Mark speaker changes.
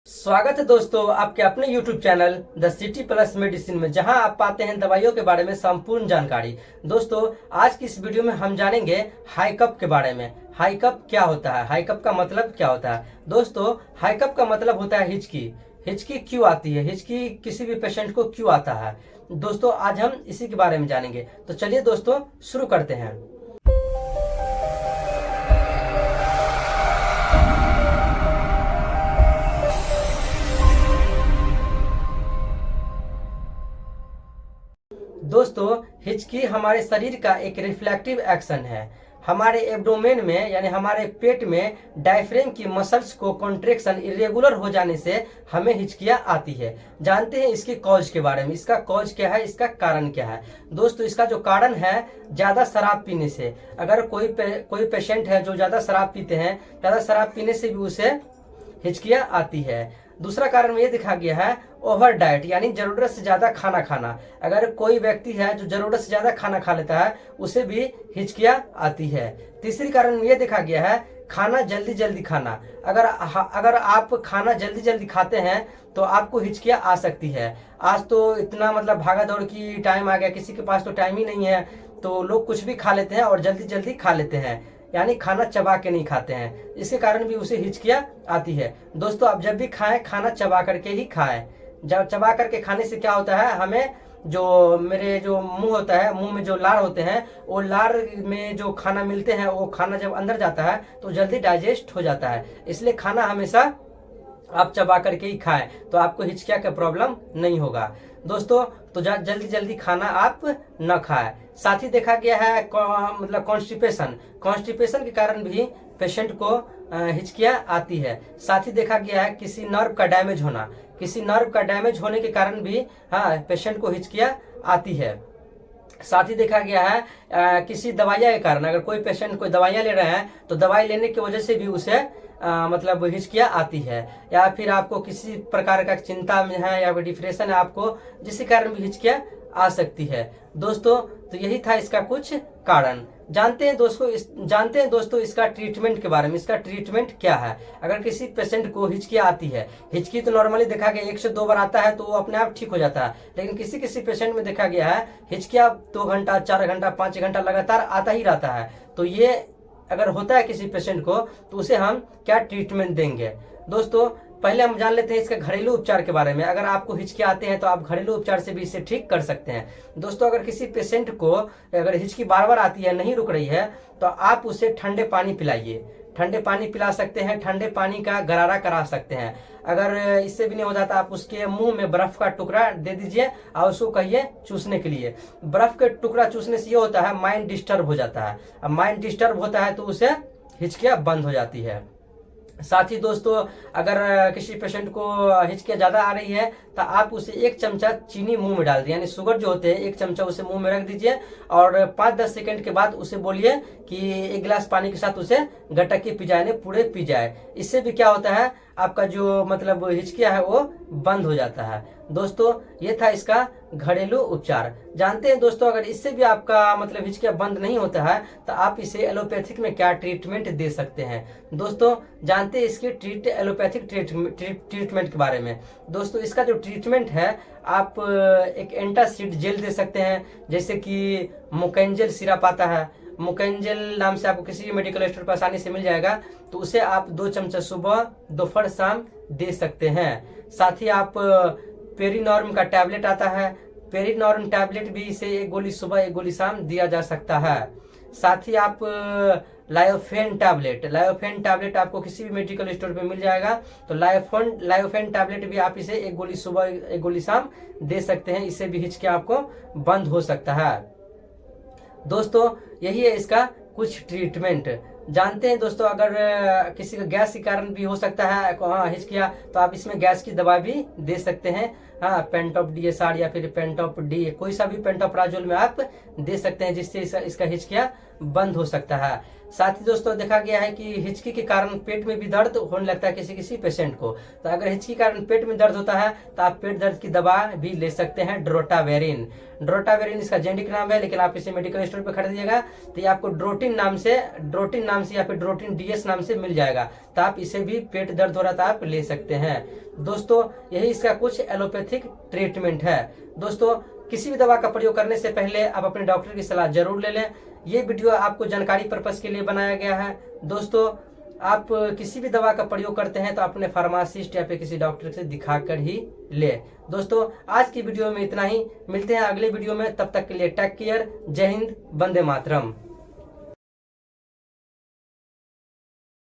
Speaker 1: स्वागत है दोस्तों आपके अपने YouTube channel the city plus medicine में, जहां आप पाते हैं दवाइयों के बारे में संपूर्ण जानकारी। दोस्तों आज की इस वीडियो में हम जानेंगे हाई कफ के बारे में। हाई कफ क्या होता है, हाई कफ का मतलब क्या होता है। दोस्तों हाई कफ का मतलब होता है हिचकी। हिचकी क्यों आती है, हिचकी किसी भी पेशेंट को क्यों आता है, दोस्तों आज हम इसी के बारे में जानेंगे। तो चलिए दोस्तों शुरू करते हैं। दोस्तों हिचकी हमारे शरीर का एक रिफ्लेक्टिव एक्शन है। हमारे एब्डोमेन में यानी हमारे पेट में डायफ्रेम की मसल्स को कॉन्ट्रेक्शन इरेगुलर हो जाने से हमें हिचकियां आती है। जानते हैं इसके कॉज के बारे में। इसका कॉज क्या है, इसका कारण क्या है। दोस्तों इसका जो कारण है ज्यादा शराब पीने से। अगर कोई पेशेंट है जो ज्यादा शराब पीते हैं, ज्यादा शराब पीने से भी उसे हिचकियां आती है। दूसरा कारण ये देखा गया है ओवर डाइट यानी जरूरत से ज्यादा खाना खाना। अगर कोई व्यक्ति है जो जरूरत से ज्यादा खाना खा लेता है उसे भी हिचकियां आती है। तीसरी कारण ये देखा गया है खाना जल्दी जल्दी खाना। अगर आप खाना जल्दी जल्दी खाते हैं तो आपको हिचकियां आ सकती है। आज तो इतना भागा दौड़ की टाइम आ गया, किसी के पास तो टाइम ही नहीं है, तो लोग कुछ भी खा लेते हैं और जल्दी जल्दी खा लेते हैं, यानी खाना चबा के नहीं खाते हैं। इसके कारण भी उसे हिचकियां आती है। दोस्तों आप जब भी खाएं खाना चबा करके ही खाएं। जब चबा करके खाने से क्या होता है, हमें मेरे जो मुंह होता है, मुंह में जो लार होते हैं, वो लार में जो खाना मिलते हैं, वो खाना जब अंदर जाता है तो जल्दी डाइजेस्ट हो जाता है। इसलिए खाना हमेशा आप चबा करके ही खाएं तो आपको हिचकिया का प्रॉब्लम नहीं होगा। दोस्तों तो जल्दी जल्दी खाना आप न खाएं। साथ ही देखा गया है कॉन्स्टिपेशन के कारण भी पेशेंट को हिचकियां आती है। साथ ही देखा गया है किसी नर्व का डैमेज होना, किसी नर्व का डैमेज होने के कारण भी पेशेंट को हिचकियां आती है। साथ ही देखा गया है किसी दवाइयाँ के कारण, अगर कोई पेशेंट कोई दवाइयाँ ले रहे हैं तो दवाई लेने की वजह से भी उसे हिचकियाँ आती है। या फिर आपको किसी प्रकार का चिंता में है या फिर डिप्रेशन है आपको, जिसके कारण भी हिचकियाँ आ सकती है। दोस्तों तो यही था इसका कुछ कारण। जानते हैं दोस्तों इसका ट्रीटमेंट के बारे में। इसका ट्रीटमेंट क्या है। अगर किसी पेशेंट को हिचकियाँ आती है, हिचकी तो नॉर्मली देखा गया 1 से 2 बार आता है तो वो अपने आप ठीक हो जाता है, लेकिन किसी पेशेंट में देखा गया है हिचकियाँ 2 घंटा 4 घंटा 5 घंटा लगातार आता ही रहता है। तो ये अगर होता है किसी पेशेंट को तो उसे हम क्या ट्रीटमेंट देंगे। दोस्तों पहले हम जान लेते हैं इसके घरेलू उपचार के बारे में। अगर आपको हिचकी आते हैं तो आप घरेलू उपचार से भी इसे ठीक कर सकते हैं। दोस्तों अगर किसी पेशेंट को अगर हिचकी बार बार आती है, नहीं रुक रही है, तो आप उसे ठंडे पानी पिलाइए। ठंडे पानी पिला सकते हैं, ठंडे पानी का गरारा करा सकते हैं। अगर इससे भी नहीं हो जाता आप उसके मुंह में बर्फ का टुकड़ा दे दीजिए और उसको कहिए चूसने के लिए। बर्फ के टुकड़ा चूसने से ये होता है माइंड डिस्टर्ब हो जाता है। अब माइंड डिस्टर्ब होता है तो उसे हिचकियाँ बंद हो जाती है। साथ ही दोस्तों अगर किसी पेशेंट को हिचकियाँ ज्यादा आ रही है तो आप उसे 1 चमचा चीनी मुंह में डाल दिए, यानी शुगर जो होते हैं 1 चमचा उसे मुंह में रख दीजिए और 5-10 सेकंड के बाद उसे बोलिए कि 1 गिलास पानी के साथ उसे गटक के पी जाए, पूरे पी जाए। इससे भी क्या होता है आपका जो हिचकियाँ है वो बंद हो जाता है। दोस्तों ये था इसका घरेलू उपचार। जानते हैं दोस्तों अगर इससे भी आपका हिचकियाँ बंद नहीं होता है तो आप इसे एलोपैथिक में क्या ट्रीटमेंट दे सकते हैं। दोस्तों जानते हैं इसके एलोपैथिक ट्रीटमेंट के बारे में। दोस्तों इसका जो ट्रीटमेंट है आप एक एंटासिड जेल दे सकते हैं, जैसे कि मुकेंजल सिरप आता है। मुकेंजल नाम से आपको किसी भी मेडिकल स्टोर पर आसानी से मिल जाएगा, तो उसे आप 2 चमचा सुबह दोपहर शाम दे सकते हैं। साथ ही आप पेरीनॉर्म का टैबलेट आता है, पेरीनॉर्म टैबलेट भी इसे 1 गोली सुबह 1 गोली शाम दिया जा सकता है। साथ ही आप लायोफेन टैबलेट आपको किसी भी मेडिकल स्टोर पे मिल जाएगा, तो लायोफेन टैबलेट भी आप इसे 1 गोली सुबह 1 गोली शाम दे सकते हैं। इससे भी हिचकियाँ आपको बंद हो सकता है। दोस्तों यही है इसका कुछ ट्रीटमेंट। जानते हैं दोस्तों अगर किसी का गैस के कारण भी हो सकता है हिचकियाँ, तो आप इसमें गैस की दवा भी दे सकते हैं। पेंटॉप DSR या फिर पेंटॉप D, कोई सा भी पेंटोप्राजोल में आप दे सकते हैं, जिससे इसका हिचकियाँ बंद हो सकता है। साथ ही दोस्तों देखा गया है कि हिचकी के कारण पेट में भी दर्द होने लगता है किसी पेशेंट को। तो अगर हिचकी के कारण पेट में दर्द होता है तो आप पेट दर्द की दवा भी ले सकते हैं, ड्रोटावेरिन इसका जेनेरिक नाम है, लेकिन आप इसे मेडिकल स्टोर पे खरीदिएगा तो ये आपको ड्रोटिन नाम से या फिर ड्रोटिन DS नाम से मिल जाएगा। तो आप इसे भी पेट दर्द हो रहा तो आप ले सकते हैं। दोस्तों यही इसका कुछ एलोपैथिक ट्रीटमेंट है। दोस्तों किसी भी दवा का प्रयोग करने से पहले आप अपने डॉक्टर की सलाह जरूर ले लें। ये वीडियो आपको जानकारी पर्पस के लिए बनाया गया है। दोस्तों आप किसी भी दवा का प्रयोग करते हैं तो अपने फार्मासिस्ट या फिर किसी डॉक्टर से दिखाकर ही ले। दोस्तों आज की वीडियो में इतना ही, मिलते हैं अगले वीडियो में, तब तक के लिए टेक केयर, जय हिंद, वंदे मातरम।